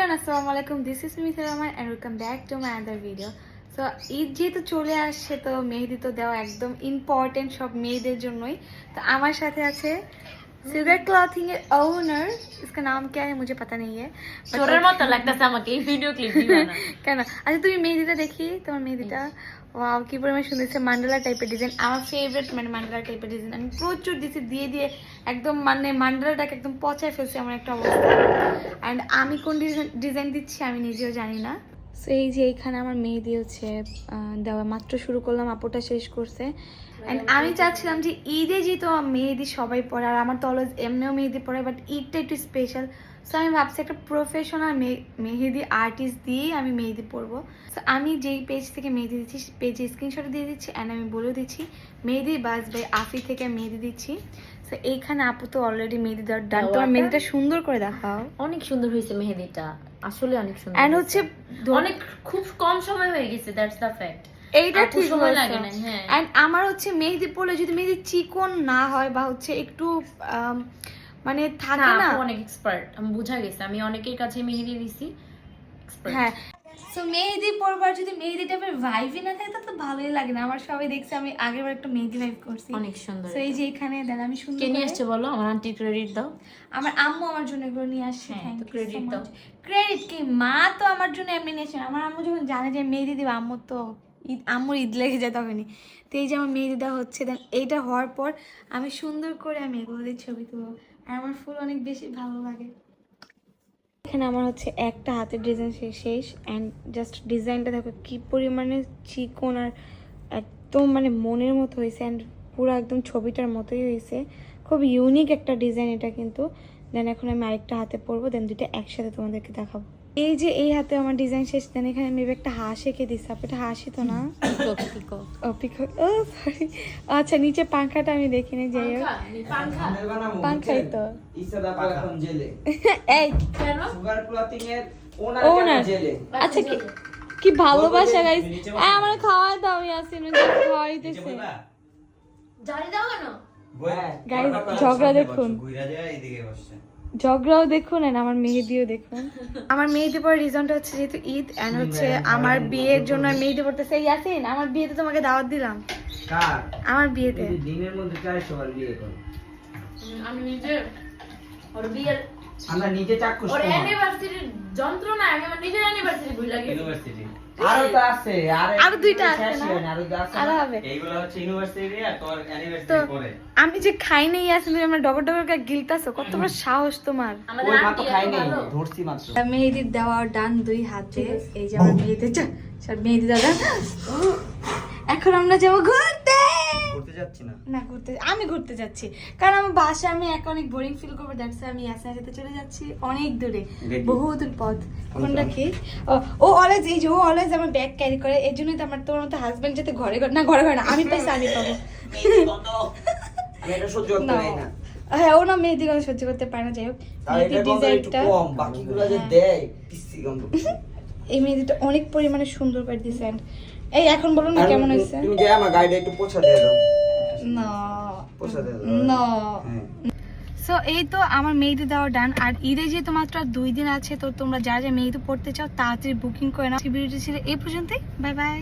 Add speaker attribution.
Speaker 1: everyone, assalamu alaikum. This is Mithila Rahman and welcome back to my other video. So Eid যেহেতু চলে আসছে তো মেহেদি তো দেওয়া একদম ইম্পর্টেন্ট সব মেয়েদের জন্যই। তো আমার সাথে আছে सिल्वर क्लॉथिंग के ओनर, इसका नाम क्या है मुझे पता नहीं है।
Speaker 2: छोड़र मत लगता है আমাকে এই ভিডিও ক্লিপ দিবা না
Speaker 1: কেন? আচ্ছা তুমি মেহেদিটা দেখি, তোমার মেহেদিটা ওয়াও কি পরিমাণ সুন্দর, মান্ডালা টাইপের ডিজাইন, আমার ফেভারিট মানে মান্ডালা টাইপের ডিজাইন। আমি প্রচুর দিছি, দিয়ে দিয়ে একদম মানে মান্ডালাটাকে একদম পচায় ফেলছি আমার একটা অবস্থা। অ্যান্ড আমি কোন ডিজাইন দিচ্ছি আমি নিজেও জানি না। সো এই যে এইখানে আমার মেহেদি হচ্ছে দেওয়া মাত্র শুরু করলাম, আপুটা শেষ করছে। অ্যান্ড আমি চাচ্ছিলাম যে ঈদে যেহেতু মেহেদি সবাই পরে, আর আমার তো অলওয়েজ এমনিও মেহেদি পরে, বাট ঈদটা একটু স্পেশাল। সো আমি ভাবছি একটা প্রফেশনাল মেহেদি আর্টিস্ট দিয়েই আমি মেহেদি পরবো। সো আমি যেই পেজ থেকে মেহেদি দিচ্ছি পেজে স্ক্রিনশট দিয়ে দিচ্ছি অ্যান্ড আমি বলে দিচ্ছি মেহেদি বাস বাই আফি থেকে মেহেদি দিচ্ছি। সো এইখানে আপু তো অলরেডি মেহেদি দেওয়ার ডান। তোমার মেহেদিটা সুন্দর করে দেখাও।
Speaker 2: অনেক সুন্দর হয়েছে মেহেদিটা, আসলে অনেক সুন্দর।
Speaker 1: অ্যান্ড হচ্ছে
Speaker 2: অনেক খুব কম সময় হয়ে গেছে, দ্যাটস দ্য ফ্যাক্ট।
Speaker 1: এইটা ঠিক
Speaker 2: সময় লাগে না। হ্যাঁ,
Speaker 1: এন্ড আমার হচ্ছে মেহেদি পরলে যদি মেহেদি চিকন না হয় বা হচ্ছে একটু মানে থাকে না,
Speaker 2: অনেক এক্সপার্ট আমি বুঝা গেছে, আমি অনেকের কাছে মেহেদি দিছি এক্সপার্ট।
Speaker 1: হ্যাঁ সো মেহেদি পরবার যদি মেহেদি টাইপের ভাইবই না থাকে তো ভালোই লাগে না। আমার সবাই দেখছে আমি আগেরবার একটা মেহেদি ভাইব করছি,
Speaker 2: অনেক সুন্দর।
Speaker 1: সো এই যে এখানে দেন আমি সুন্দর
Speaker 2: কে নিয়ে আসছে বলো, আমার আন্টি ক্রেডিট দাও।
Speaker 1: আমার আম্মু আমার জন্য এগুলো নিয়ে আসছে।
Speaker 2: হ্যাঁ, তো ক্রেডিট দাও।
Speaker 1: ক্রেডিট কি, মা তো আমার জন্য এমনি নিয়েছে। আমার আম্মু যখন জানে যে মেহেদি দিবে, আম্মু তো আম্মুর ঈদ লেগে যায় তখনই। তো এই যে আমার মেহেদি দেওয়া হচ্ছে, দেন এইটা হওয়ার পর আমি সুন্দর করে আমি এগুলো দিয়ে ছবি তুলবো, আর আমার ফুল অনেক বেশি ভালো লাগে। এখানে আমার হচ্ছে একটা হাতের ডিজাইন শেষ অ্যান্ড জাস্ট ডিজাইনটা দেখো কি পরিমাণে চিকন আর একদম মানে মনের মতো হয়েছে, অ্যান্ড পুরো একদম ছবিটার মতোই হয়েছে। খুব ইউনিক একটা ডিজাইন এটা কিন্তু। দেন এখন আমি আরেকটা হাতে পরবো, দেন দুইটা একসাথে তোমাদেরকে দেখাবো। এই যে এই হাতে আমার ডিজাইন শেষ, দেন এখানে আমি একটা হাঁস এঁকে দিচ্ছি। এটা হাসি তো না, ও সরি। আচ্ছা নিচে পাংখাটা আমি দেখিনি, যাই হোক পাংখাই তো। এই ওনার আচ্ছা কি ভালোবাসা গাইস, আমার খাওয়া দাও ইয়াসিন খাওয়াইতেছে গাইস। ঝগড়া দেখুন, ঝগড়াও দেখুন এন্ড আমার মেহেদিও দেখুন। আমার মেহেদি পড়ার রিজনটা হচ্ছে যেহেতু ঈদ এন্ড হচ্ছে আমার বিয়ের জন্য মেহেদি পড়তেছে। ইয়াসিন আমার বিয়েতে তোমাকে দাওয়াত দিলাম। কার? আমার বিয়েতে। দিনের মধ্যে 400 বার বিয়ে করো।
Speaker 2: আমি নিজে ওর বিয়ের
Speaker 3: আমরা নিজে চাক্ষুষ
Speaker 2: ওর অ্যানিভার্সারি যন্ত্রণা, আমি আমার নিজের অ্যানিভার্সারি ভুলে গেছি।
Speaker 3: ইউনিভার্সিটি আরো তো আছে,
Speaker 1: আরো দুইটা আছে না,
Speaker 3: আরো তো আছে,
Speaker 1: আরো হবে।
Speaker 3: এইগুলো হচ্ছে ইউনিভার্সিটি আর তোর অ্যানিভার্সারি পরে।
Speaker 1: আমি যে খাই নাই ইয়াসিন, তুমি আমার ডবল ডবল করে গিলতাছো, কত বড় সাহস তোমার।
Speaker 3: ওই মাত্র খাই নাই, ধরছি মাত্র।
Speaker 1: মেহেদি দেওয়া ডান দুই হাতে। এই যে আমার মেহেদি সব মেহেদি দাদা। এখন আমরা যাবো ঘুরতে।
Speaker 3: ঘুরতে যাচ্ছি না,
Speaker 1: না ঘুরতে আমি ঘুরতে যাচ্ছি, কারণ আমার বাসায় আমি একা অনেক বোরিং ফিল করবো। দ্যাটস আমি ইয়াসিনের সাথে চলে যাচ্ছি অনেক দূরে, বহু দূর পথ। কোনটা কি? ও অলওয়েজ, এই যে ও অলওয়েজ আমার ব্যাগ ক্যারি করে, এর জন্যই তো আমার তোমার মতো হাজবেন্ড যাতে ঘরে ঘরে না, ঘরে ঘরে না, আমি পাইছি আমি পাবো।
Speaker 3: আমি এটা সহ্য করতে পারি না।
Speaker 1: হ্যাঁ ও না মেহেদি গন্ধ সহ্য করতে পারে না। যাই হোক মেহেদি ডিজাইনটা
Speaker 3: কম, বাকিগুলো যে দেয় পিসি গন্ধ।
Speaker 1: এই মেহেদিটা অনেক পরিমাণে সুন্দর করে দিয়েছে। এই এখন বলুন না কেমন হয়েছে।
Speaker 3: তুমি যে আমার গাইডে একটু পোছা দিয়ে দাও
Speaker 1: না,
Speaker 3: পোছা দিয়ে দাও
Speaker 1: না।
Speaker 3: হ্যাঁ।
Speaker 1: সো এই তো আমার মেহেদি দেওয়া ডান। আর ঈদে যেহেতু মাত্র 2 দিন আছে, তো তোমরা যারা মেহেদি পড়তে চাও তাড়াতাড়ি বুকিং করে নাও। ভিডিওটি ছিল এই পর্যন্তই, বাই বাই।